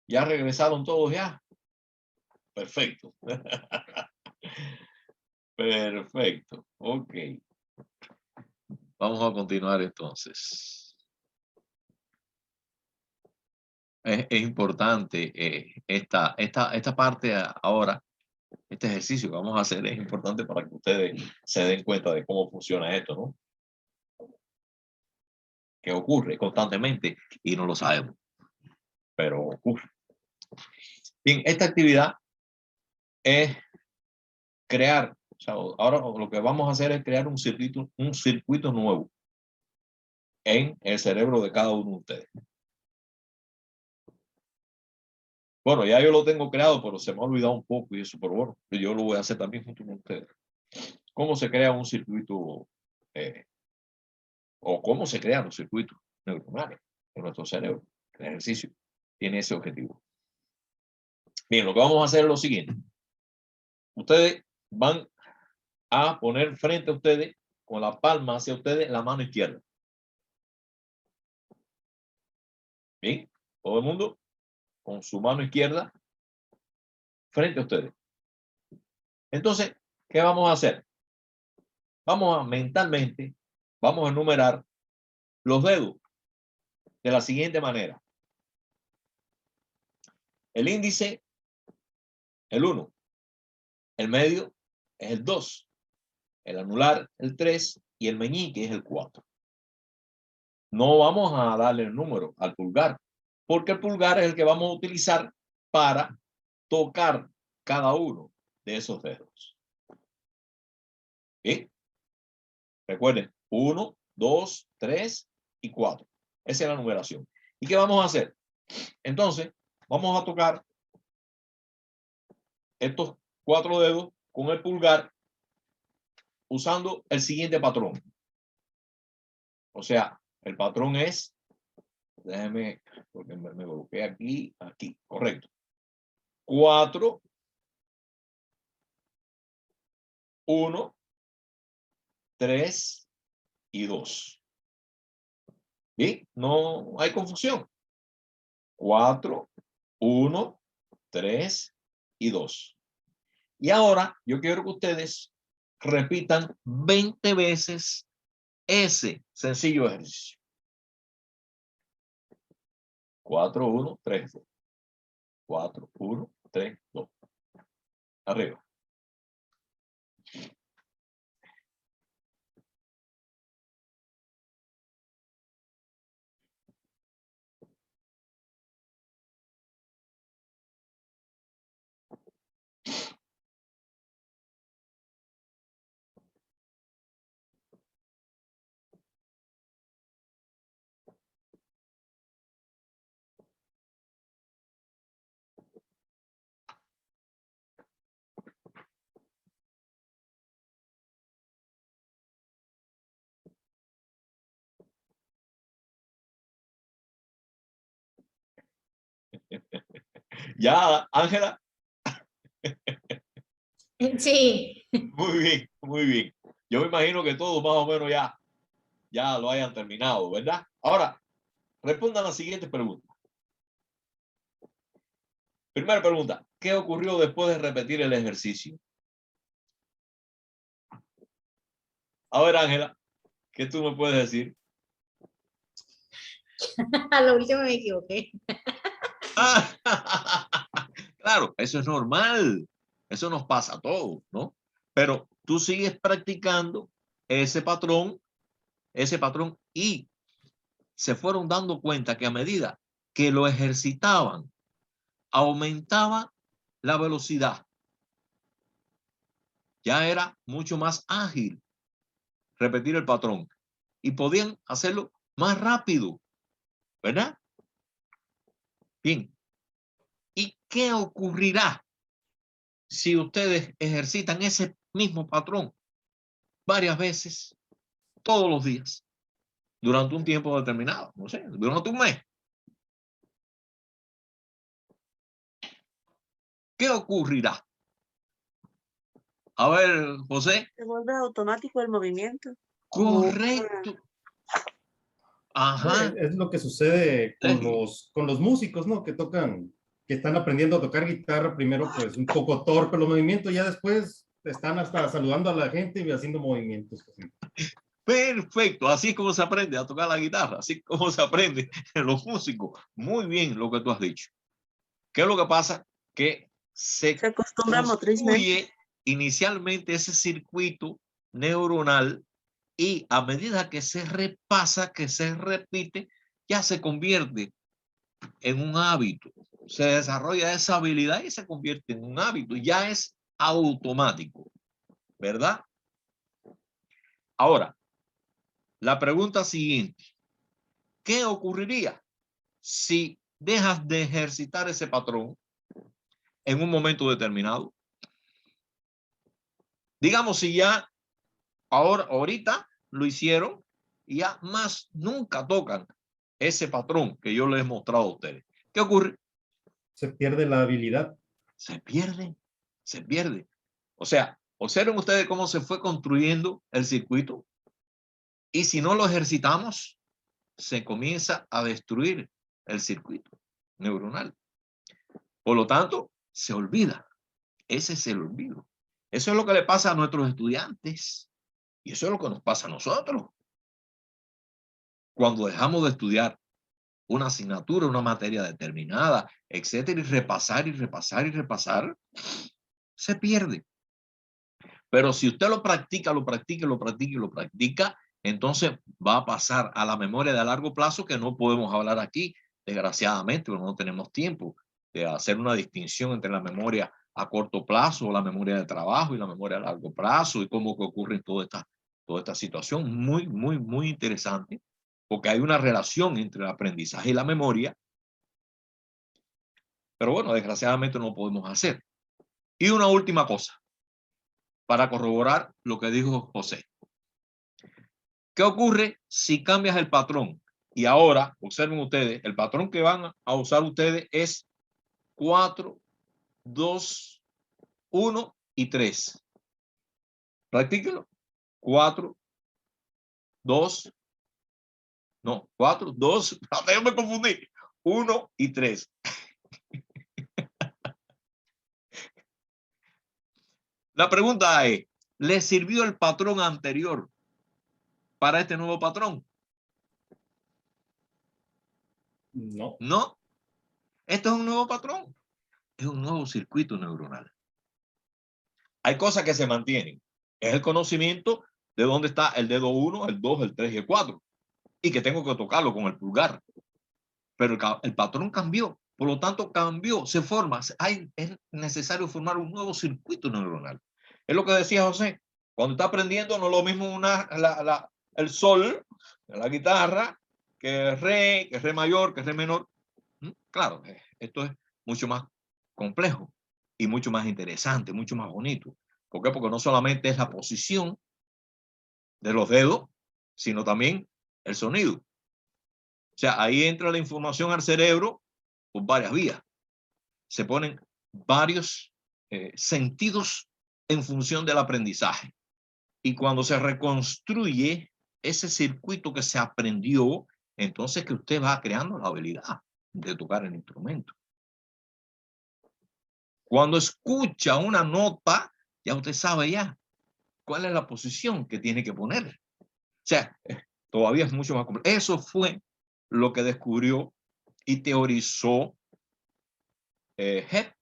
¿Ya regresaron todos ya? Perfecto. Perfecto. Ok. Vamos a continuar entonces. Es importante esta parte ahora, este ejercicio que vamos a hacer es importante para que ustedes se den cuenta de cómo funciona esto, ¿no? Que ocurre constantemente y no lo sabemos, pero ocurre. Bien, esta actividad es crear, o sea, ahora lo que vamos a hacer es crear un circuito nuevo en el cerebro de cada uno de ustedes. Bueno, ya yo lo tengo creado, pero se me ha olvidado un poco y es súper bueno. Yo lo voy a hacer también junto con ustedes. ¿Cómo se crea un circuito o cómo se crean los circuitos neuronales en nuestro cerebro? El ejercicio tiene ese objetivo. Bien, lo que vamos a hacer es lo siguiente. Ustedes van a poner frente a ustedes, con la palma hacia ustedes, la mano izquierda. Bien, todo el mundo con su mano izquierda frente a ustedes. Entonces, ¿qué vamos a hacer? Vamos a mentalmente, vamos a enumerar los dedos de la siguiente manera. El índice, el 1. El medio es el 2. El anular, el 3. Y el meñique es el 4. No vamos a darle el número al pulgar, porque el pulgar es el que vamos a utilizar para tocar cada uno de esos dedos. ¿Sí? Recuerden, 1, 2, 3 y 4. Esa es la numeración. ¿Y qué vamos a hacer? Entonces, vamos a tocar estos 4 dedos con el pulgar usando el siguiente patrón. O sea, el patrón es, déjeme, porque me bloqueé aquí, correcto. 4, 1, 3 y 2. ¿Bien? No hay confusión. 4, 1, 3 y 2. Y ahora yo quiero que ustedes repitan 20 veces ese sencillo ejercicio. 4, 1, 3, 2. 4, 1, 3, 2. Arriba. Ya, Ángela. Sí. Muy bien, muy bien. Yo me imagino que todos más o menos ya lo hayan terminado, ¿verdad? Ahora, respondan las siguientes preguntas. Primera pregunta, ¿qué ocurrió después de repetir el ejercicio? A ver, Ángela, ¿qué tú me puedes decir? A lo último me equivoqué. Claro, eso es normal. Eso nos pasa a todos, ¿no? Pero tú sigues practicando ese patrón y se fueron dando cuenta que a medida que lo ejercitaban, aumentaba la velocidad. Ya era mucho más ágil repetir el patrón y podían hacerlo más rápido, ¿verdad? Bien. ¿Y qué ocurrirá si ustedes ejercitan ese mismo patrón varias veces, todos los días, durante un tiempo determinado? No sé, durante un mes. ¿Qué ocurrirá? A ver, José. Se vuelve automático el movimiento. Correcto. Ajá. Es lo que sucede con los músicos, ¿no? Que tocan que están aprendiendo a tocar guitarra, primero pues un poco torpe los movimientos, ya después están hasta saludando a la gente y haciendo movimientos. Perfecto, así es como se aprende a tocar la guitarra, así como se aprende en los músicos. Muy bien lo que tú has dicho. ¿Qué es lo que pasa? Que se acostumbra motrizmente. construye inicialmente ese circuito neuronal y a medida que se repasa, que se repite, ya se convierte en un hábito. Se desarrolla esa habilidad y se convierte en un hábito. Ya es automático, ¿verdad? Ahora, la pregunta siguiente. ¿Qué ocurriría si dejas de ejercitar ese patrón en un momento determinado? Digamos, si ya ahorita lo hicieron y ya más nunca tocan ese patrón que yo les he mostrado a ustedes. ¿Qué ocurre? Se pierde la habilidad. Se pierde, se pierde. O sea, observen ustedes cómo se fue construyendo el circuito y si no lo ejercitamos, se comienza a destruir el circuito neuronal. Por lo tanto, se olvida. Ese es el olvido. Eso es lo que le pasa a nuestros estudiantes. Y eso es lo que nos pasa a nosotros. Cuando dejamos de estudiar una asignatura, una materia determinada, etcétera, y repasar y repasar y repasar, se pierde. Pero si usted lo practica, lo practica, lo practica y lo practica, entonces va a pasar a la memoria de largo plazo, que no podemos hablar aquí, desgraciadamente, porque no tenemos tiempo de hacer una distinción entre la memoria a corto plazo, la memoria de trabajo y la memoria a largo plazo, y cómo que ocurre toda esta situación muy, muy, muy interesante, porque hay una relación entre el aprendizaje y la memoria, pero bueno, desgraciadamente no lo podemos hacer. Y una última cosa, para corroborar lo que dijo José. ¿Qué ocurre si cambias el patrón? Y ahora, observen ustedes, el patrón que van a usar ustedes es 4, 2, 1 y 3. Practíquenlo. 4, 2, no, 4, 2, yo me confundí. 1 y 3. La pregunta es, ¿le sirvió el patrón anterior para este nuevo patrón? No. No. Esto es un nuevo patrón. Es un nuevo circuito neuronal. Hay cosas que se mantienen. Es el conocimiento de dónde está el dedo 1, el 2, el 3 y el 4. Y que tengo que tocarlo con el pulgar. Pero el patrón cambió. Por lo tanto, cambió, se forma. Es necesario formar un nuevo circuito neuronal. Es lo que decía José. Cuando está aprendiendo, no es lo mismo el sol, la guitarra, que re mayor, que re menor. Claro, esto es mucho más complejo y mucho más interesante, mucho más bonito. ¿Por qué? Porque no solamente es la posición de los dedos, sino también el sonido. O sea, ahí entra la información al cerebro por varias vías. Se ponen varios sentidos en función del aprendizaje. Y cuando se reconstruye ese circuito que se aprendió, entonces que usted va creando la habilidad de tocar el instrumento. Cuando escucha una nota, ya usted sabe ya cuál es la posición que tiene que poner. O sea, todavía es mucho más complejo. Eso fue lo que descubrió y teorizó Hebb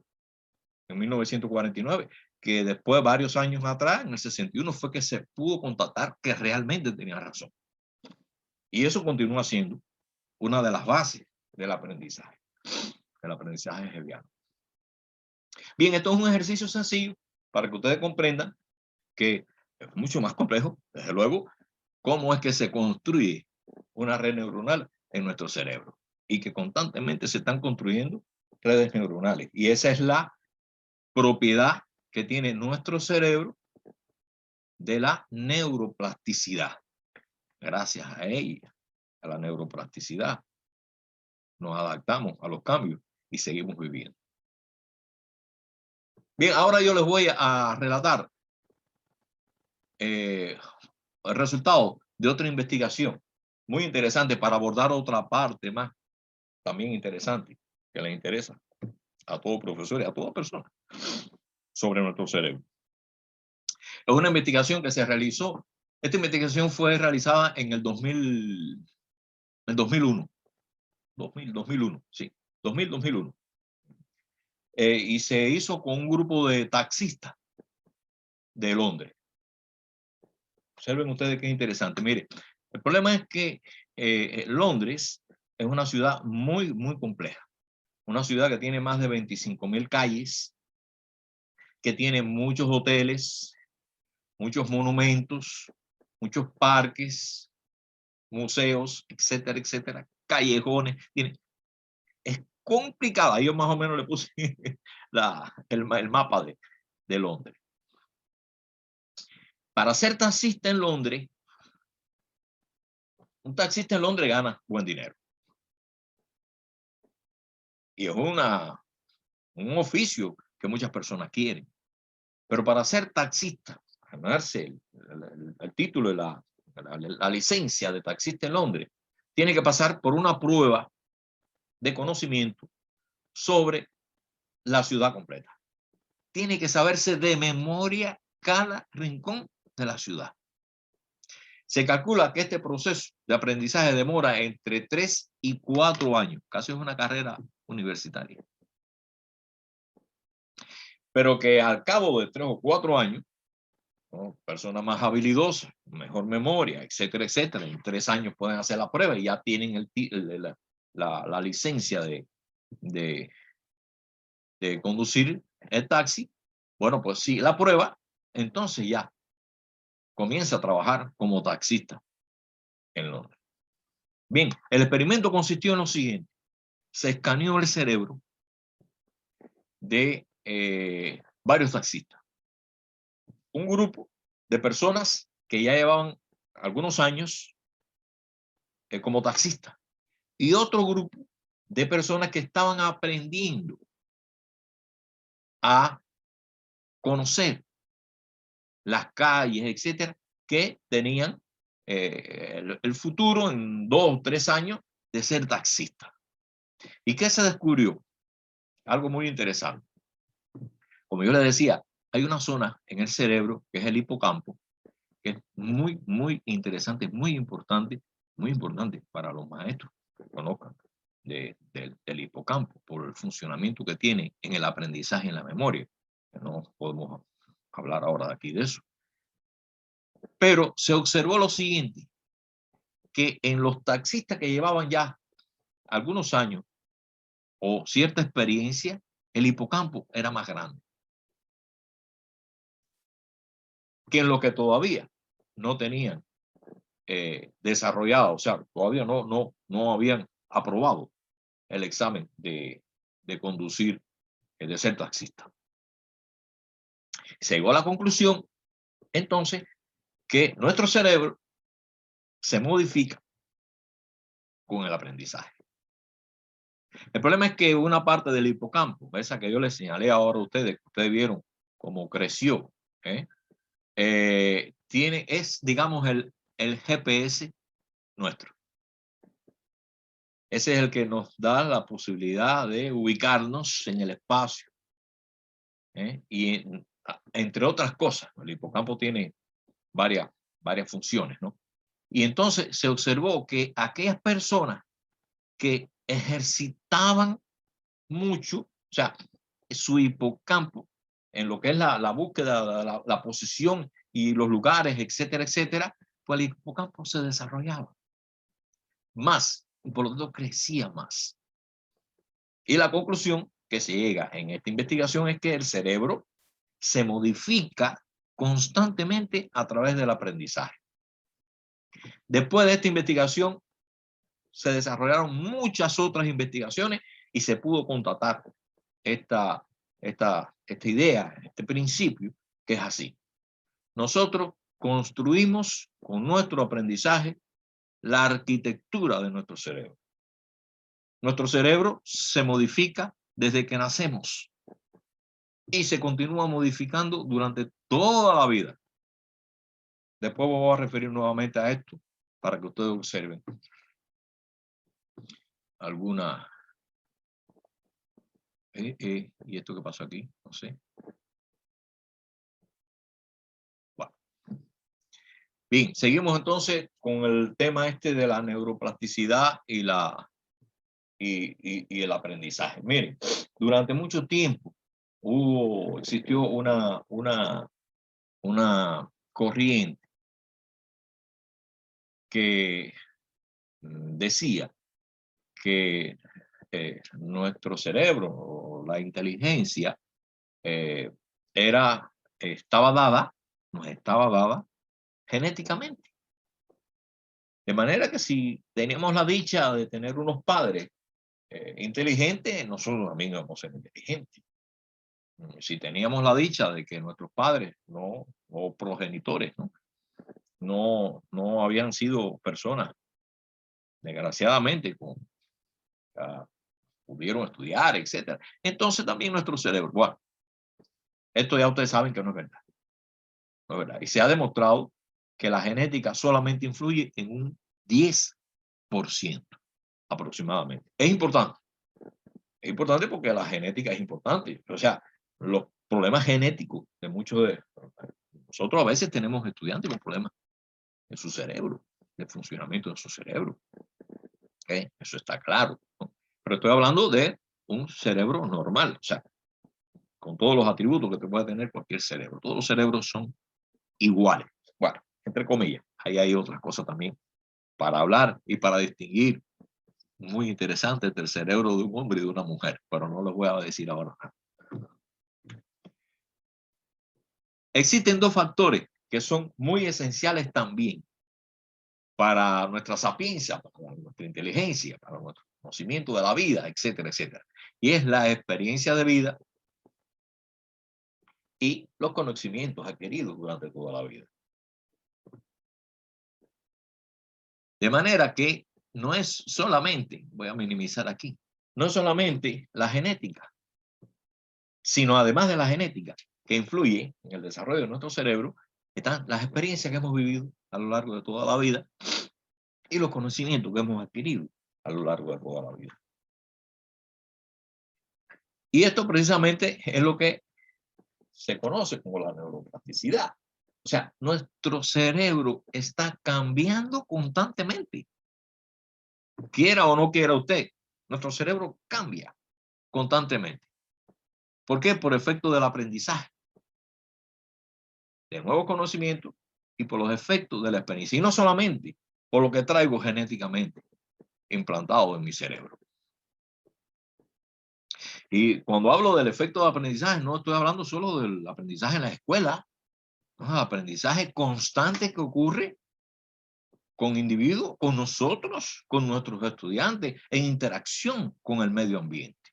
en 1949, que después, varios años atrás, en el 61, fue que se pudo constatar que realmente tenía razón. Y eso continúa siendo una de las bases del aprendizaje hebbiano. Bien, esto es un ejercicio sencillo para que ustedes comprendan que es mucho más complejo, desde luego, cómo es que se construye una red neuronal en nuestro cerebro y que constantemente se están construyendo redes neuronales. Y esa es la propiedad que tiene nuestro cerebro de la neuroplasticidad. Gracias a ella, a la neuroplasticidad, nos adaptamos a los cambios y seguimos viviendo. Bien, ahora yo les voy a relatar el resultado de otra investigación muy interesante para abordar otra parte más también interesante que les interesa. a todo profesor y a toda persona sobre nuestro cerebro. Es una investigación que se realizó. Esta investigación fue realizada en el 2001. 2001, sí. 2001. Y se hizo con un grupo de taxistas de Londres. Observen ustedes qué interesante. Mire, el problema es que Londres es una ciudad muy, muy compleja. Una ciudad que tiene más de 25.000 calles, que tiene muchos hoteles, muchos monumentos, muchos parques, museos, etcétera, etcétera, callejones. Es complicada. Yo más o menos le puse el mapa de Londres. Para ser taxista en Londres, un taxista en Londres gana buen dinero. Y es un oficio que muchas personas quieren. Pero para ser taxista, ganarse el título de la licencia de taxista en Londres, tiene que pasar por una prueba de conocimiento sobre la ciudad completa. Tiene que saberse de memoria cada rincón de la ciudad. Se calcula que este proceso de aprendizaje demora entre 3 y 4 años. Casi es una carrera universitaria. Pero que al cabo de 3 o 4 años, ¿no? Personas más habilidosas, mejor memoria, etcétera, etcétera, en 3 años pueden hacer la prueba y ya tienen la licencia de conducir el taxi. Bueno, pues sí, la prueba, entonces ya comienza a trabajar como taxista en Londres. Bien, el experimento consistió en lo siguiente. Se escaneó el cerebro de varios taxistas. Un grupo de personas que ya llevaban algunos años como taxistas y otro grupo de personas que estaban aprendiendo a conocer las calles, etcétera, que tenían el futuro en 2 o 3 años de ser taxista. ¿Y qué se descubrió? Algo muy interesante. Como yo les decía, hay una zona en el cerebro que es el hipocampo, que es muy, muy interesante, muy importante para los maestros que conozcan del hipocampo por el funcionamiento que tiene en el aprendizaje y en la memoria. No podemos hablar ahora de aquí de eso. Pero se observó lo siguiente, que en los taxistas que llevaban ya algunos años o cierta experiencia, el hipocampo era más grande que en los que todavía no tenían desarrollado, o sea, todavía no habían aprobado el examen de conducir, de ser taxista. Se llegó a la conclusión, entonces, que nuestro cerebro se modifica con el aprendizaje. El problema es que una parte del hipocampo, esa que yo les señalé ahora a ustedes, que ustedes vieron cómo creció, es, digamos, el GPS nuestro. Ese es el que nos da la posibilidad de ubicarnos en el espacio. Y entre otras cosas, el hipocampo tiene varias funciones, ¿no? Y entonces se observó que aquellas personas que ejercitaban mucho, o sea, su hipocampo, en lo que es la búsqueda, la posición y los lugares, etcétera, etcétera, pues el hipocampo se desarrollaba más y por lo tanto crecía más. Y la conclusión que se llega en esta investigación es que el cerebro se modifica constantemente a través del aprendizaje. Después de esta investigación, se desarrollaron muchas otras investigaciones y se pudo constatar esta idea, este principio, que es así. Nosotros construimos con nuestro aprendizaje la arquitectura de nuestro cerebro. Nuestro cerebro se modifica desde que nacemos y se continúa modificando durante toda la vida. Después voy a referir nuevamente a esto para que ustedes observen alguna ¿Y esto qué pasó aquí? No sé. Bueno. Bien, seguimos entonces con el tema este de la neuroplasticidad y el aprendizaje. Miren, durante mucho tiempo existió una corriente que decía que nuestro cerebro o la inteligencia nos estaba dada genéticamente. De manera que si teníamos la dicha de tener unos padres inteligentes, nosotros también vamos a ser inteligentes. Si teníamos la dicha de que nuestros padres o progenitores no habían sido personas, desgraciadamente, pudieron estudiar, etcétera. Entonces también nuestro cerebro. Bueno, esto ya ustedes saben que no es verdad. No es verdad. Y se ha demostrado que la genética solamente influye en un 10% aproximadamente. Es importante. Es importante porque la genética es importante. O sea, los problemas genéticos de muchos de nosotros a veces tenemos estudiantes con problemas en su cerebro, de funcionamiento de su cerebro. ¿Okay? Eso está claro, ¿no? Pero estoy hablando de un cerebro normal, o sea, con todos los atributos que te puede tener cualquier cerebro. Todos los cerebros son iguales. Bueno, entre comillas, ahí hay otras cosas también para hablar y para distinguir. Muy interesante entre el cerebro de un hombre y de una mujer, pero no les voy a decir ahora. Existen dos factores que son muy esenciales también para nuestra sapiencia, para nuestra inteligencia, para nuestro conocimiento de la vida, etcétera, etcétera. Y es la experiencia de vida y los conocimientos adquiridos durante toda la vida. De manera que no es solamente, voy a minimizar aquí, no es solamente la genética, sino además de la genética que influye en el desarrollo de nuestro cerebro, están las experiencias que hemos vivido a lo largo de toda la vida y los conocimientos que hemos adquirido a lo largo de toda la vida. Y esto precisamente es lo que se conoce como la neuroplasticidad. O sea, nuestro cerebro está cambiando constantemente. Quiera o no quiera usted, nuestro cerebro cambia constantemente. ¿Por qué? Por efecto del aprendizaje, de nuevos conocimientos y por los efectos de la experiencia. Y no solamente por lo que traigo genéticamente implantado en mi cerebro. Y cuando hablo del efecto de aprendizaje, no estoy hablando solo del aprendizaje en la escuela, no, el aprendizaje constante que ocurre con individuos, con nosotros, con nuestros estudiantes, en interacción con el medio ambiente.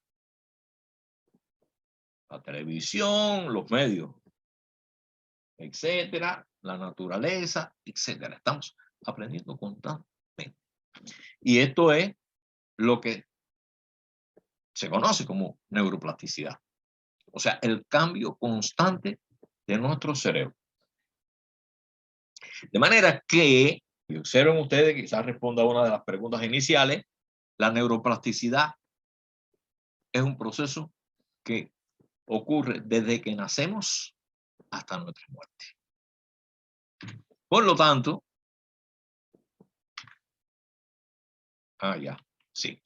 La televisión, los medios, etcétera, la naturaleza, etcétera. Estamos aprendiendo constantemente. Y esto es lo que se conoce como neuroplasticidad. O sea, el cambio constante de nuestro cerebro. De manera que, y observen ustedes, quizás responda a una de las preguntas iniciales, la neuroplasticidad es un proceso que ocurre desde que nacemos hasta nuestra muerte. Por lo tanto, sí.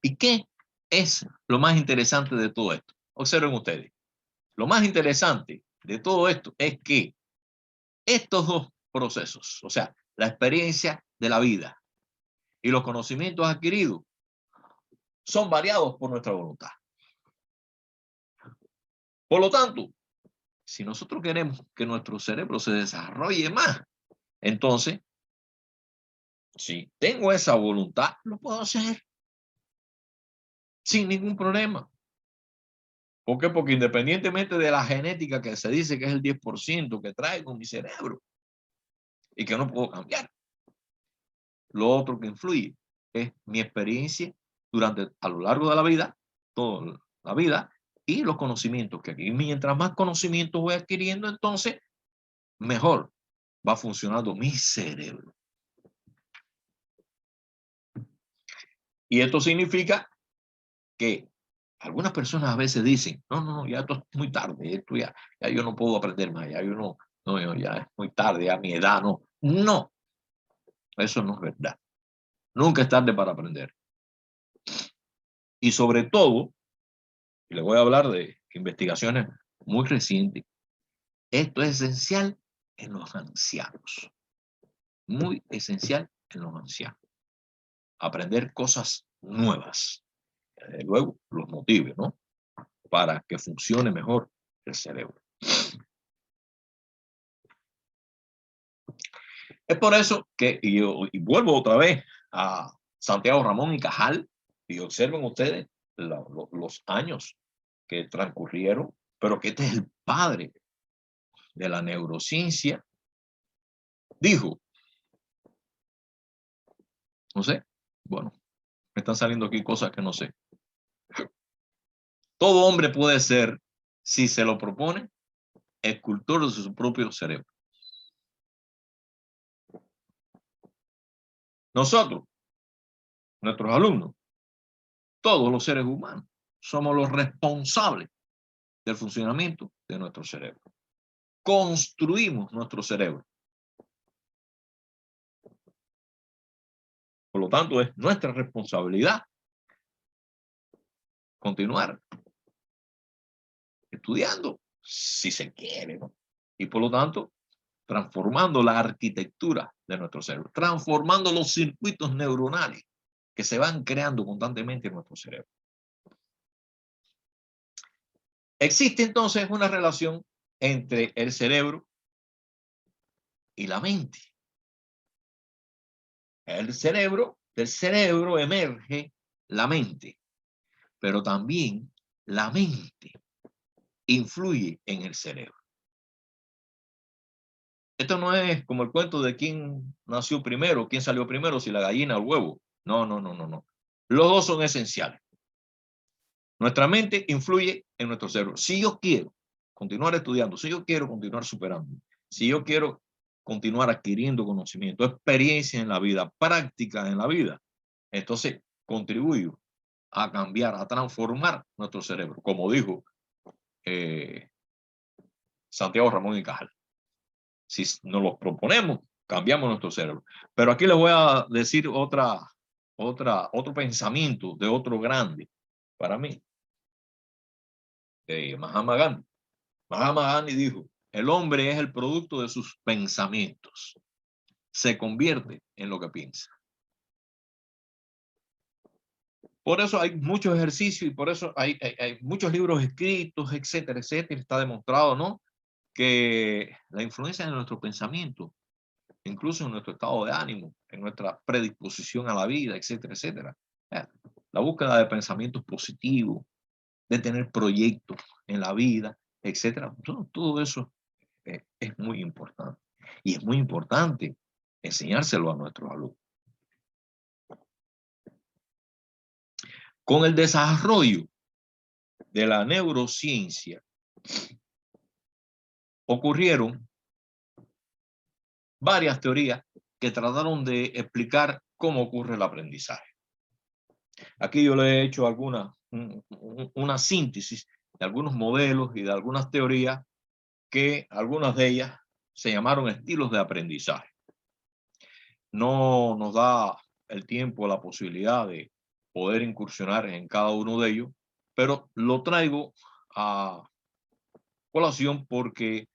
¿Y qué es lo más interesante de todo esto? Observen ustedes. Lo más interesante de todo esto es que estos dos procesos, o sea, la experiencia de la vida y los conocimientos adquiridos, son variados por nuestra voluntad. Por lo tanto, si nosotros queremos que nuestro cerebro se desarrolle más, entonces, si tengo esa voluntad, lo puedo hacer sin ningún problema. ¿Por qué? Porque independientemente de la genética que se dice que es el 10% que traigo mi cerebro y que no puedo cambiar, lo otro que influye es mi experiencia a lo largo de la vida, toda la vida, y los conocimientos que aquí. Mientras más conocimientos voy adquiriendo, entonces mejor va funcionando mi cerebro. Y esto significa que Algunas personas a veces dicen, no, ya esto es muy tarde, esto ya yo no puedo aprender más, ya yo no, ya es muy tarde, a mi edad, no. No, eso no es verdad. Nunca es tarde para aprender. Y sobre todo, y le voy a hablar de investigaciones muy recientes, esto es esencial en los ancianos. Muy esencial en los ancianos. Aprender cosas nuevas. Desde luego, los motive, ¿no? Para que funcione mejor el cerebro. Es por eso que y vuelvo otra vez a Santiago Ramón y Cajal, y observen ustedes los años que transcurrieron, pero que este es el padre de la neurociencia. Dijo, no sé, bueno, me están saliendo aquí cosas que no sé. Todo hombre puede ser, si se lo propone, escultor de su propio cerebro. Nosotros, nuestros alumnos, todos los seres humanos, somos los responsables del funcionamiento de nuestro cerebro. Construimos nuestro cerebro. Por lo tanto, es nuestra responsabilidad continuar estudiando, si se quiere, ¿no? Y por lo tanto, transformando la arquitectura de nuestro cerebro, transformando los circuitos neuronales que se van creando constantemente en nuestro cerebro. Existe entonces una relación entre el cerebro y la mente. Del cerebro emerge la mente, pero también la mente influye en el cerebro. Esto no es como el cuento de quién nació primero, quién salió primero, si la gallina o el huevo. No. Los dos son esenciales. Nuestra mente influye en nuestro cerebro. Si yo quiero continuar estudiando, si yo quiero continuar superando, si yo quiero continuar adquiriendo conocimiento, experiencia en la vida, práctica en la vida, entonces contribuyo a cambiar, a transformar nuestro cerebro, como dijo Santiago Ramón y Cajal. Si nos lo proponemos, cambiamos nuestro cerebro. Pero aquí les voy a decir otro pensamiento de otro grande para mí, Mahatma Gandhi. Mahatma Gandhi dijo, el hombre es el producto de sus pensamientos. Se convierte en lo que piensa. Por eso hay muchos ejercicios y por eso hay muchos libros escritos, etcétera, etcétera. Está demostrado, ¿no?, que la influencia de nuestro pensamiento, incluso en nuestro estado de ánimo, en nuestra predisposición a la vida, etcétera, etcétera. La búsqueda de pensamientos positivos, de tener proyectos en la vida, etcétera. Todo eso es muy importante. Y es muy importante enseñárselo a nuestros alumnos. Con el desarrollo de la neurociencia, ocurrieron varias teorías que trataron de explicar cómo ocurre el aprendizaje. Aquí yo le he hecho una síntesis de algunos modelos y de algunas teorías que algunas de ellas se llamaron estilos de aprendizaje. No nos da el tiempo, la posibilidad de poder incursionar en cada uno de ellos, pero lo traigo a colación porque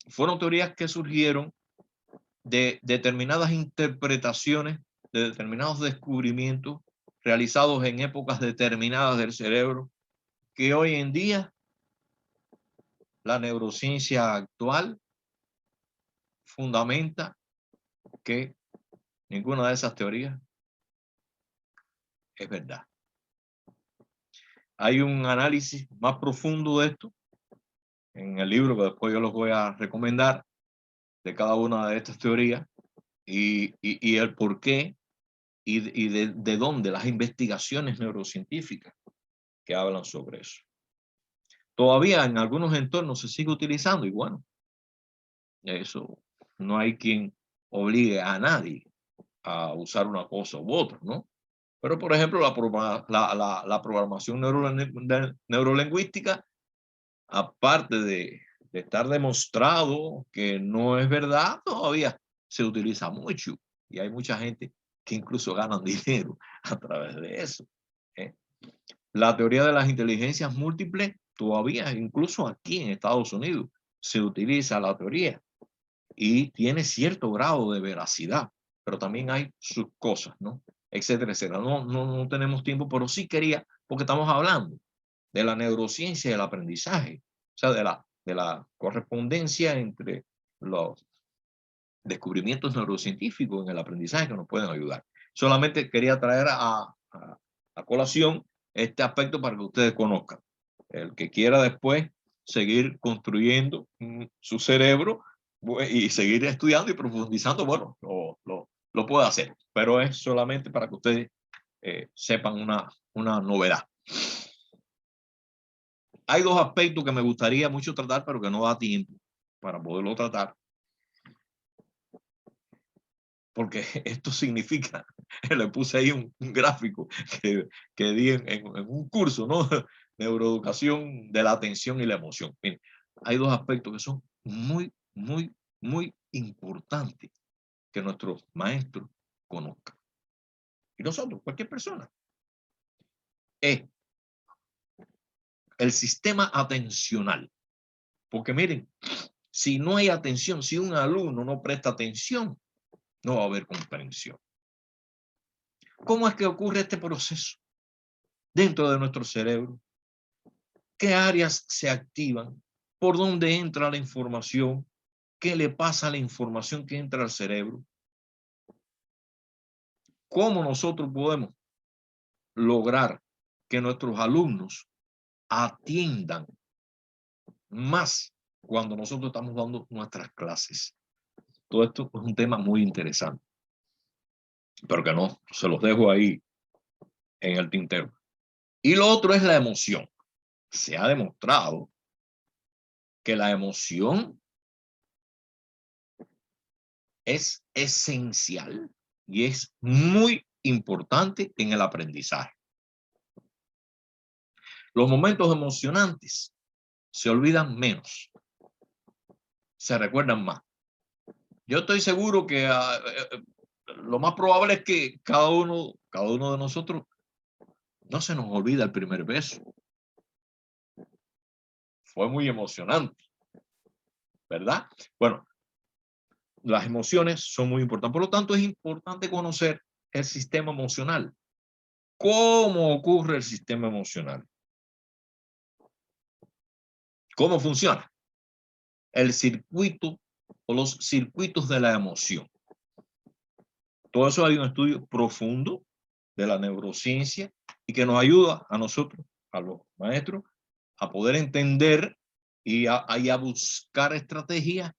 fueron teorías que surgieron de determinadas interpretaciones, de determinados descubrimientos realizados en épocas determinadas del cerebro, que hoy en día la neurociencia actual fundamenta que ninguna de esas teorías es verdad. Hay un análisis más profundo de esto en el libro que después yo los voy a recomendar, de cada una de estas teorías y el por qué y de dónde, las investigaciones neurocientíficas que hablan sobre eso. Todavía en algunos entornos se sigue utilizando y bueno, eso no hay quien obligue a nadie a usar una cosa u otra, ¿no? Pero, por ejemplo, la programación neurolingüística, aparte de estar demostrado que no es verdad, todavía se utiliza mucho. Y hay mucha gente que incluso ganan dinero a través de eso. La teoría de las inteligencias múltiples, todavía, incluso aquí en Estados Unidos, se utiliza la teoría y tiene cierto grado de veracidad, pero también hay sus cosas, ¿no? Etcétera, etcétera. No tenemos tiempo, pero sí quería, porque estamos hablando de la neurociencia y el aprendizaje, o sea, de la correspondencia entre los descubrimientos neurocientíficos en el aprendizaje que nos pueden ayudar. Solamente quería traer a colación este aspecto para que ustedes conozcan. El que quiera después seguir construyendo su cerebro y seguir estudiando y profundizando, bueno, lo puede hacer, pero es solamente para que ustedes sepan una novedad. Hay dos aspectos que me gustaría mucho tratar, pero que no da tiempo para poderlo tratar. Porque esto significa, le puse ahí un gráfico que di en un curso, ¿no? Neuroeducación de la atención y la emoción. Miren, hay dos aspectos que son muy, muy, muy importantes que nuestros maestros conozcan. Y nosotros, cualquier persona. Es el sistema atencional. Porque miren, si no hay atención, si un alumno no presta atención, no va a haber comprensión. ¿Cómo es que ocurre este proceso dentro de nuestro cerebro? ¿Qué áreas se activan? ¿Por dónde entra la información? ¿Qué le pasa a la información que entra al cerebro? ¿Cómo nosotros podemos lograr que nuestros alumnos atiendan más cuando nosotros estamos dando nuestras clases? Todo esto es un tema muy interesante, pero que no se los dejo ahí en el tintero. Y lo otro es la emoción. Se ha demostrado que la emoción es esencial y es muy importante en el aprendizaje. Los momentos emocionantes se olvidan menos, se recuerdan más. Yo estoy seguro que lo más probable es que cada uno de nosotros no se nos olvida el primer beso. Fue muy emocionante, ¿verdad? Bueno, las emociones son muy importantes. Por lo tanto, es importante conocer el sistema emocional. ¿Cómo ocurre el sistema emocional? ¿Cómo funciona? El circuito o los circuitos de la emoción. Todo eso hay un estudio profundo de la neurociencia y que nos ayuda a nosotros, a los maestros, a poder entender y a buscar estrategias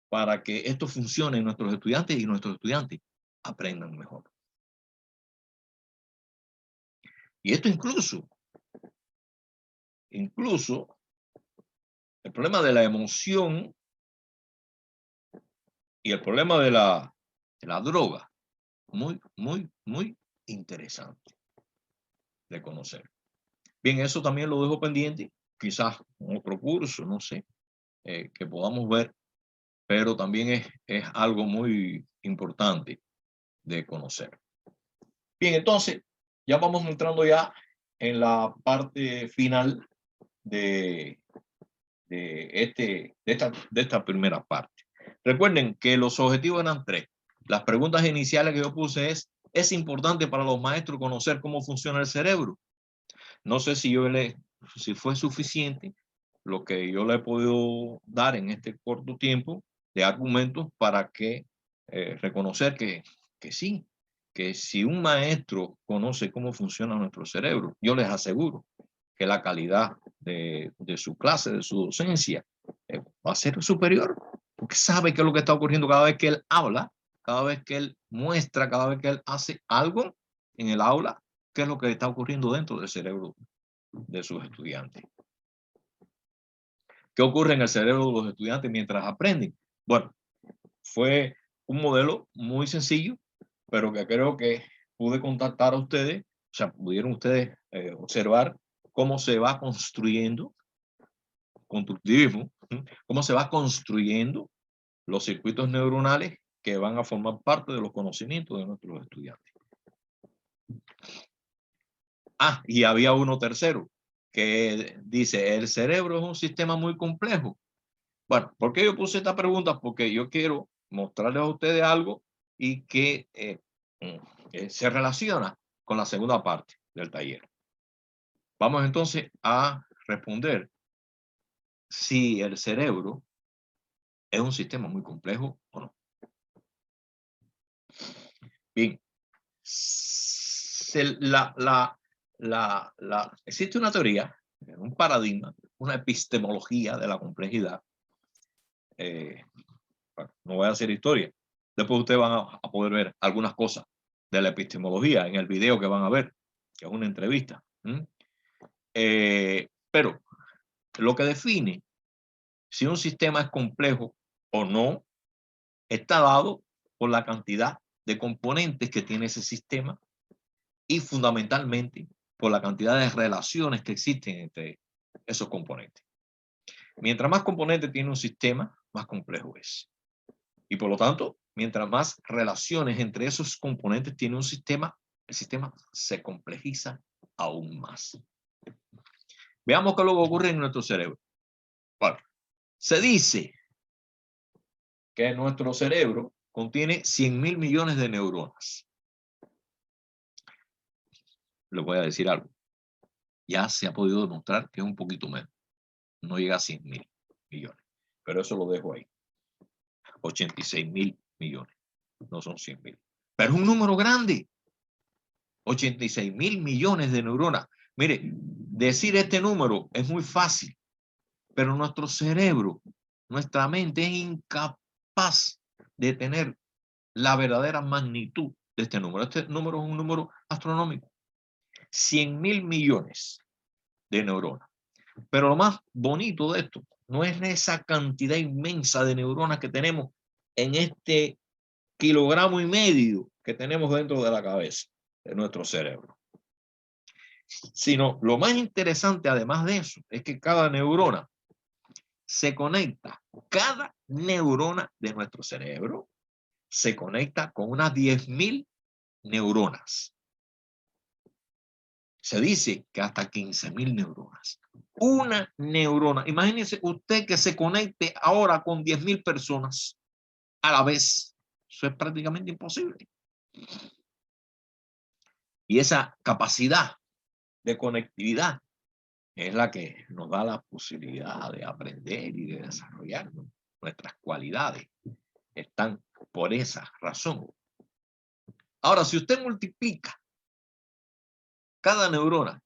para que esto funcione en nuestros estudiantes y nuestros estudiantes aprendan mejor. Y esto incluso el problema de la emoción y el problema de la droga, muy, muy, muy interesante de conocer. Bien, eso también lo dejo pendiente, quizás en otro curso, no sé, que podamos ver, pero también es algo muy importante de conocer. Bien, entonces, ya vamos entrando ya en la parte final de esta primera parte. Recuerden que los objetivos eran 3. Las preguntas iniciales que yo puse ¿es importante para los maestros conocer cómo funciona el cerebro? No sé si fue suficiente lo que yo le he podido dar en este corto tiempo de argumentos para que reconocer que sí, que si un maestro conoce cómo funciona nuestro cerebro, yo les aseguro que la calidad de su clase, de su docencia, va a ser superior, porque sabe qué es lo que está ocurriendo cada vez que él habla, cada vez que él muestra, cada vez que él hace algo en el aula, qué es lo que está ocurriendo dentro del cerebro de sus estudiantes. ¿Qué ocurre en el cerebro de los estudiantes mientras aprenden? Bueno, fue un modelo muy sencillo, pero que creo que pude contactar a ustedes, o sea, pudieron ustedes observar cómo se va construyendo, constructivismo, cómo se va construyendo los circuitos neuronales que van a formar parte de los conocimientos de nuestros estudiantes. Ah, y había uno tercero que dice, el cerebro es un sistema muy complejo. Bueno, ¿por qué yo puse esta pregunta? Porque yo quiero mostrarles a ustedes algo y que se relaciona con la segunda parte del taller. Vamos entonces a responder si el cerebro es un sistema muy complejo o no. Bien, existe una teoría, un paradigma, una epistemología de la complejidad. Bueno, no voy a hacer historia. Después ustedes van a poder ver algunas cosas de la epistemología en el video que van a ver, que es una entrevista. Pero lo que define si un sistema es complejo o no está dado por la cantidad de componentes que tiene ese sistema y fundamentalmente por la cantidad de relaciones que existen entre esos componentes. Mientras más componentes tiene un sistema, más complejo es. Y por lo tanto, mientras más relaciones entre esos componentes tiene un sistema, el sistema se complejiza aún más. Veamos qué es lo que ocurre en nuestro cerebro. Bueno, se dice que nuestro cerebro contiene 100.000 millones de neuronas. Les voy a decir algo. Ya se ha podido demostrar que es un poquito menos. No llega a 100.000 millones. Pero eso lo dejo ahí. 86.000 millones. No son 100.000. Pero es un número grande. 86.000 millones de neuronas. Mire, decir este número es muy fácil. Pero nuestro cerebro, nuestra mente es incapaz de tener la verdadera magnitud de este número. Este número es un número astronómico. 100.000 millones de neuronas. Pero lo más bonito de esto no es esa cantidad inmensa de neuronas que tenemos en este 1,5 kilogramos que tenemos dentro de la cabeza de nuestro cerebro. Sino lo más interesante además de eso es que cada neurona se conecta, cada neurona de nuestro cerebro se conecta con unas 10.000 neuronas. Se dice que hasta 15.000 neuronas. Una neurona. Imagínense usted que se conecte ahora con 10.000 personas a la vez. Eso es prácticamente imposible. Y esa capacidad de conectividad es la que nos da la posibilidad de aprender y de desarrollar nuestras cualidades. Están por esa razón. Ahora, si usted multiplica cada neurona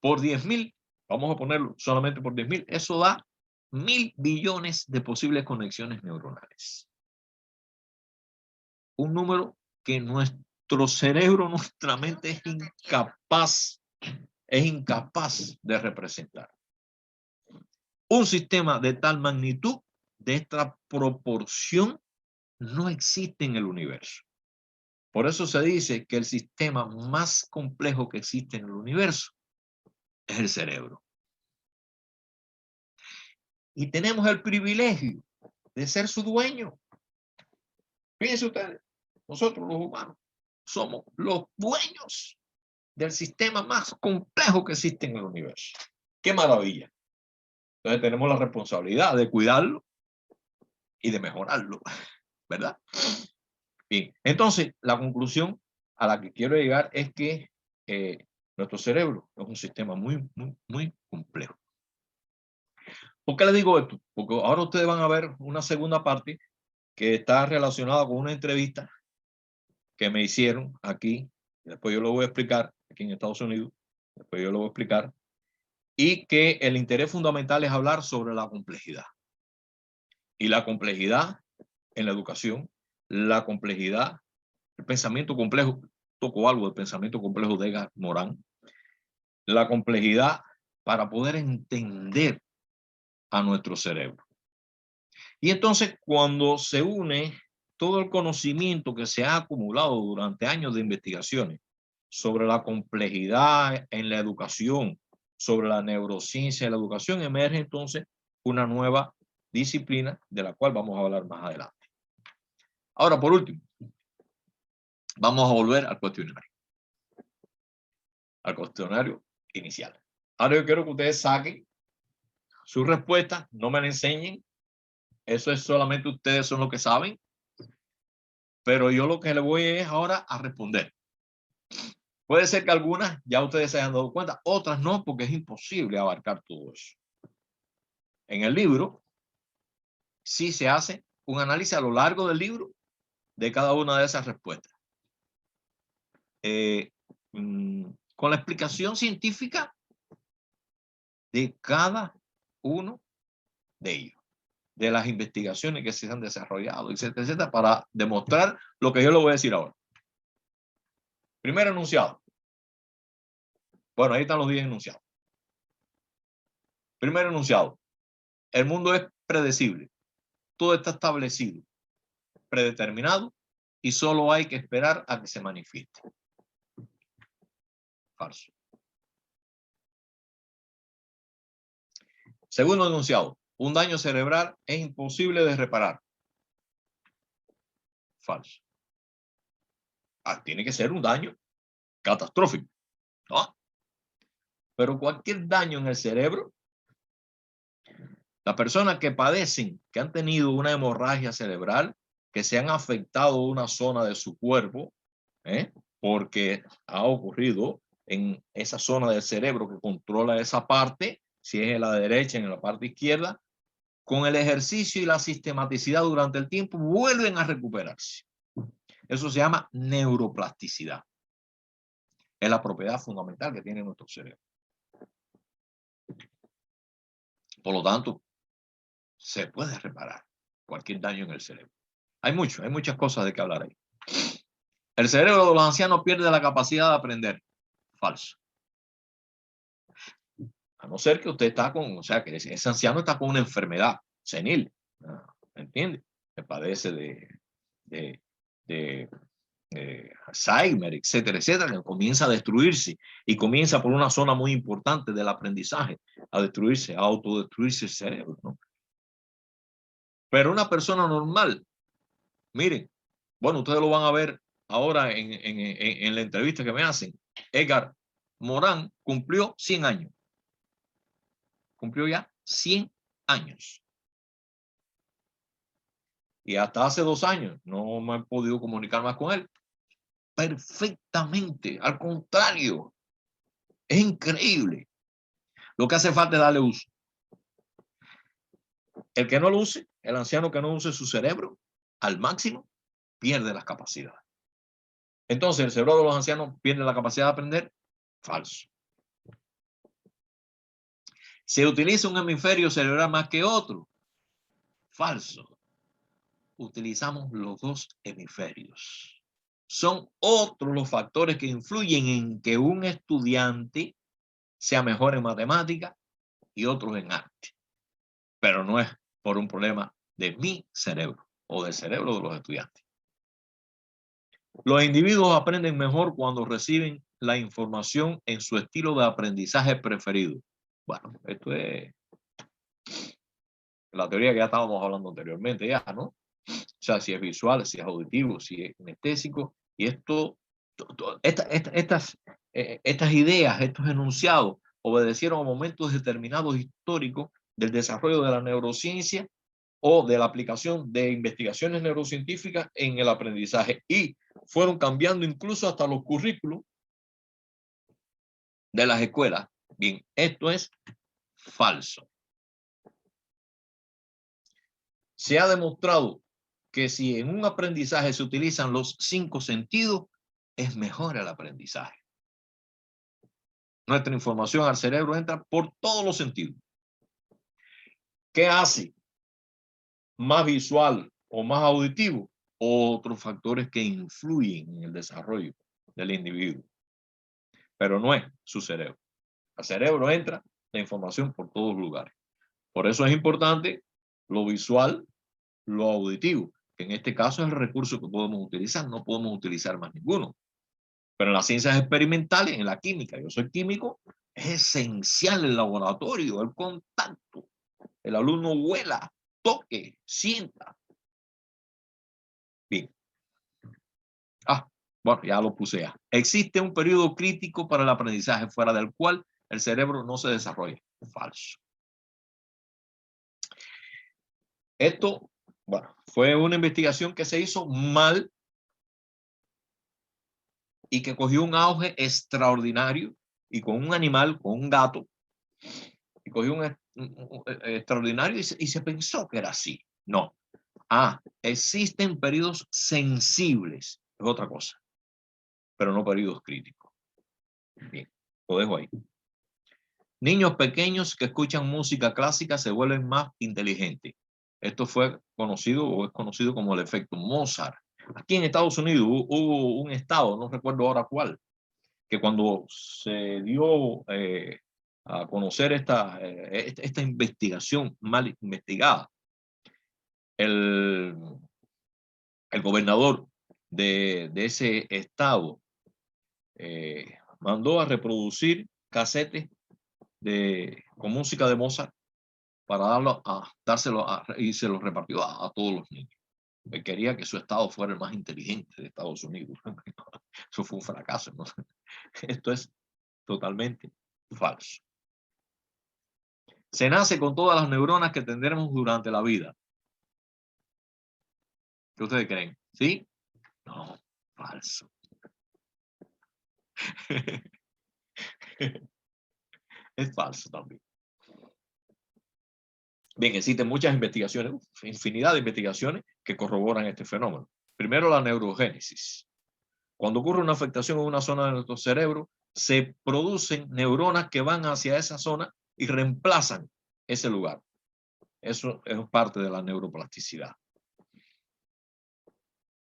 por 10.000, vamos a ponerlo solamente por 10.000, eso da 1.000 billones de posibles conexiones neuronales. Un número que nuestro cerebro, nuestra mente es incapaz de representar. Un sistema de tal magnitud, de esta proporción, no existe en el universo. Por eso se dice que el sistema más complejo que existe en el universo es el cerebro. Y tenemos el privilegio de ser su dueño. Fíjense ustedes, nosotros los humanos somos los dueños del sistema más complejo que existe en el universo. ¡Qué maravilla! Entonces tenemos la responsabilidad de cuidarlo y de mejorarlo, ¿verdad? Bien, entonces la conclusión a la que quiero llegar es que nuestro cerebro es un sistema muy, muy, muy complejo. ¿Por qué les digo esto? Porque ahora ustedes van a ver una segunda parte que está relacionada con una entrevista que me hicieron aquí. Después yo lo voy a explicar aquí en Estados Unidos. Después yo lo voy a explicar. Y que el interés fundamental es hablar sobre la complejidad. Y la complejidad en la educación, la complejidad, el pensamiento complejo, tocó algo del pensamiento complejo de Edgar Morin, la complejidad para poder entender a nuestro cerebro. Y entonces cuando se une todo el conocimiento que se ha acumulado durante años de investigaciones sobre la complejidad en la educación, sobre la neurociencia de la educación, emerge entonces una nueva disciplina de la cual vamos a hablar más adelante. Ahora, por último, vamos a volver al cuestionario inicial. Ahora yo quiero que ustedes saquen sus respuestas, no me la enseñen, eso es solamente ustedes son los que saben, pero yo lo que les voy es ahora a responder. Puede ser que algunas ya ustedes se hayan dado cuenta, otras no, porque es imposible abarcar todo eso. En el libro sí se hace un análisis a lo largo del libro de cada una de esas respuestas. Con la explicación científica de cada uno de ellos, de las investigaciones que se han desarrollado, etcétera, etcétera, para demostrar lo que yo le voy a decir ahora. Primer enunciado. Bueno, ahí están los 10 enunciados. Primer enunciado. El mundo es predecible. Todo está establecido, predeterminado, y solo hay que esperar a que se manifieste. Falso. Segundo enunciado. Un daño cerebral es imposible de reparar. Falso. Tiene que ser un daño catastrófico, ¿no? Pero cualquier daño en el cerebro, las personas que padecen, que han tenido una hemorragia cerebral, que se han afectado una zona de su cuerpo, porque ha ocurrido en esa zona del cerebro que controla esa parte, si es en la derecha, en la parte izquierda, con el ejercicio y la sistematicidad durante el tiempo, vuelven a recuperarse. Eso se llama neuroplasticidad. Es la propiedad fundamental que tiene nuestro cerebro. Por lo tanto, se puede reparar cualquier daño en el cerebro. Hay muchas cosas de que hablar ahí. El cerebro de los ancianos pierde la capacidad de aprender. Falso. A no ser que usted está con, o sea, que ese anciano está con una enfermedad senil, ¿entiende? Que padece de Alzheimer, etcétera, etcétera, que comienza a destruirse y comienza por una zona muy importante del aprendizaje a destruirse, a autodestruirse el cerebro, ¿no? Pero una persona normal, miren, bueno, ustedes lo van a ver ahora en la entrevista que me hacen. Edgar Morán cumplió 100 años. Cumplió ya 100 años. Y hasta hace 2 años no me he podido comunicar más con él. Perfectamente, al contrario, es increíble. Lo que hace falta es darle uso. El que no lo use, el anciano que no use su cerebro al máximo, pierde las capacidades. Entonces, ¿el cerebro de los ancianos pierde la capacidad de aprender? Falso. ¿Se utiliza un hemisferio cerebral más que otro? Falso. Utilizamos los 2 hemisferios. Son otros los factores que influyen en que un estudiante sea mejor en matemática y otros en arte. Pero no es por un problema de mi cerebro o del cerebro de los estudiantes. Los individuos aprenden mejor cuando reciben la información en su estilo de aprendizaje preferido. Bueno, esto es la teoría que ya estábamos hablando anteriormente, ya, ¿no? O sea, si es visual, si es auditivo, si es kinestésico, y esto, estas ideas, estos enunciados, obedecieron a momentos determinados históricos del desarrollo de la neurociencia o de la aplicación de investigaciones neurocientíficas en el aprendizaje, y fueron cambiando incluso hasta los currículos de las escuelas. Bien, esto es falso. Se ha demostrado que si en un aprendizaje se utilizan los 5 sentidos, es mejor el aprendizaje. Nuestra información al cerebro entra por todos los sentidos. ¿Qué hace más visual o más auditivo? Otros factores que influyen en el desarrollo del individuo. Pero no es su cerebro. Al cerebro entra la información por todos lugares. Por eso es importante lo visual, lo auditivo. que en este caso es el recurso que podemos utilizar, no podemos utilizar más ninguno. Pero en las ciencias experimentales, en la química, yo soy químico, es esencial el laboratorio, el contacto. El alumno huela, toque, sienta. Bien. Bueno, ya lo puse ya. Existe un periodo crítico para el aprendizaje fuera del cual el cerebro no se desarrolla. Falso. Esto, bueno, fue una investigación que se hizo mal y que cogió un auge extraordinario y con un animal, con un gato, y cogió un extraordinario y se pensó que era así. No. Existen periodos sensibles, es otra cosa, pero no periodos críticos. Bien, lo dejo ahí. Niños pequeños que escuchan música clásica se vuelven más inteligentes. Esto fue conocido o es conocido como el efecto Mozart. Aquí en Estados Unidos hubo un estado, no recuerdo ahora cuál, que cuando se dio a conocer esta investigación mal investigada, el gobernador de ese estado mandó a reproducir casetes con música de Mozart para dárselo y se lo repartió a todos los niños. Él quería que su estado fuera el más inteligente de Estados Unidos. Eso fue un fracaso, ¿no? Esto es totalmente falso. Se nace con todas las neuronas que tendremos durante la vida. ¿Qué ustedes creen? ¿Sí? No, falso. Es falso también. Bien, existen muchas investigaciones, infinidad de investigaciones que corroboran este fenómeno. Primero, la neurogénesis. Cuando ocurre una afectación en una zona de nuestro cerebro, se producen neuronas que van hacia esa zona y reemplazan ese lugar. Eso es parte de la neuroplasticidad.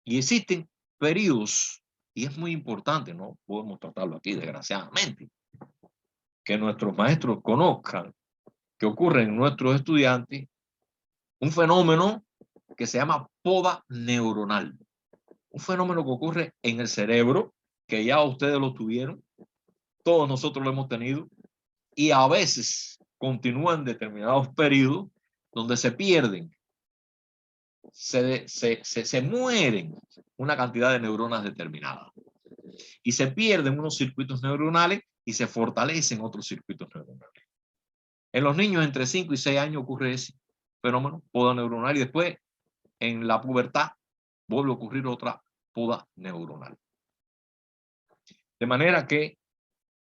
Y existen periodos, y es muy importante, no podemos tratarlo aquí desgraciadamente, que nuestros maestros conozcan que ocurre en nuestros estudiantes un fenómeno que se llama poda neuronal. Un fenómeno que ocurre en el cerebro, que ya ustedes lo tuvieron, todos nosotros lo hemos tenido, y a veces continúan determinados periodos donde se pierden, se mueren una cantidad de neuronas determinadas. Y se pierden unos circuitos neuronales y se fortalecen otros circuitos neuronales. En los niños entre 5 y 6 años ocurre ese fenómeno, poda neuronal, y después en la pubertad vuelve a ocurrir otra poda neuronal. De manera que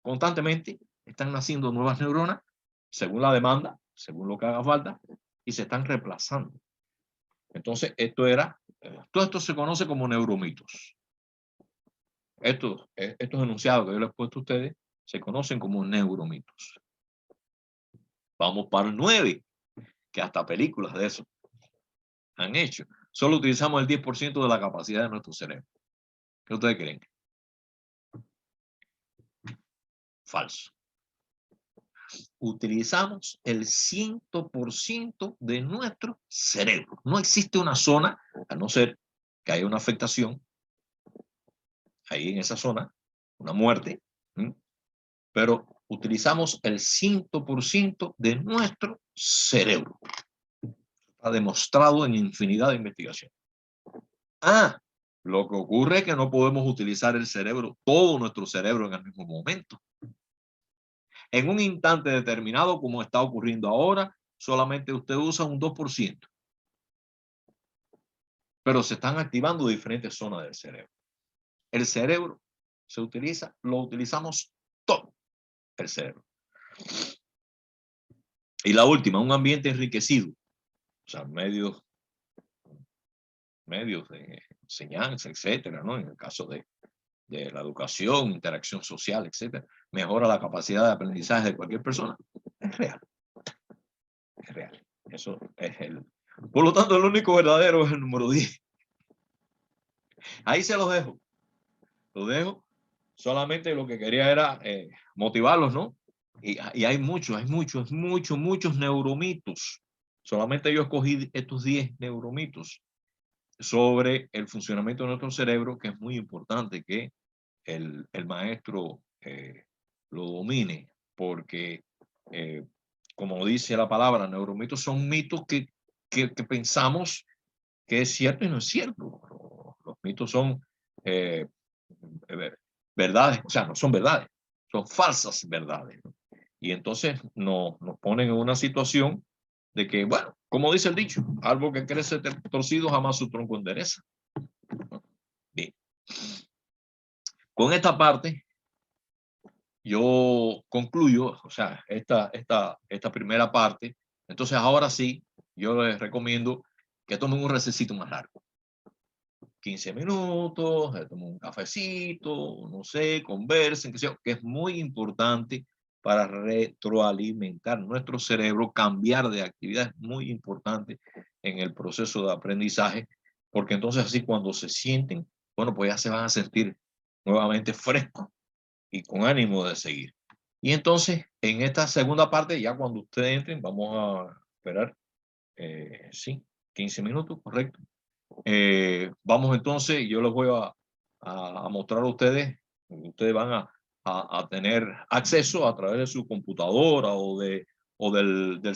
constantemente están naciendo nuevas neuronas según la demanda, según lo que haga falta, y se están reemplazando. Entonces, todo esto se conoce como neuromitos. Estos enunciados que yo les he puesto a ustedes se conocen como neuromitos. Vamos para el 9, que hasta películas de eso han hecho. Solo utilizamos el 10% de la capacidad de nuestro cerebro. ¿Qué ustedes creen? Falso. Utilizamos el 100% de nuestro cerebro. No existe una zona, a no ser que haya una afectación, ahí en esa zona, una muerte, pero utilizamos el 100% de nuestro cerebro. Está demostrado en infinidad de investigaciones. Lo que ocurre es que no podemos utilizar el cerebro, todo nuestro cerebro en el mismo momento. En un instante determinado, como está ocurriendo ahora, solamente usted usa un 2%. Pero se están activando diferentes zonas del cerebro. El cerebro se utiliza, lo utilizamos todo, el cerebro. Y la última, un ambiente enriquecido. O sea, medios de enseñanza, etcétera, ¿no? En el caso de la educación, interacción social, etcétera, mejora la capacidad de aprendizaje de cualquier persona. Es real. Es real. Eso es Por lo tanto, el único verdadero es el número 10. Ahí se los dejo. Lo dejo. Solamente lo que quería era motivarlos, ¿no? Y hay muchos neuromitos. Solamente yo escogí estos 10 neuromitos. sobre el funcionamiento de nuestro cerebro, que es muy importante que el maestro lo domine, porque como dice la palabra, neuromitos son mitos que pensamos que es cierto y no es cierto. Los mitos son verdades, o sea, no son verdades, son falsas verdades, ¿no? Y entonces nos ponen en una situación de que, bueno, como dice el dicho, árbol que crece torcido jamás su tronco endereza. Bien. Con esta parte, yo concluyo, o sea, esta primera parte. Entonces, ahora sí, yo les recomiendo que tomen un recesito más largo. 15 minutos, tomen un cafecito, no sé, conversen, que es muy importante para retroalimentar nuestro cerebro, cambiar de actividad es muy importante en el proceso de aprendizaje, porque entonces así cuando se sienten, bueno, pues ya se van a sentir nuevamente frescos y con ánimo de seguir. Y entonces, en esta segunda parte, ya cuando ustedes entren, vamos a esperar, sí, 15 minutos, correcto. Vamos entonces, yo les voy a mostrar a ustedes, ustedes van a tener acceso a través de su computadora o del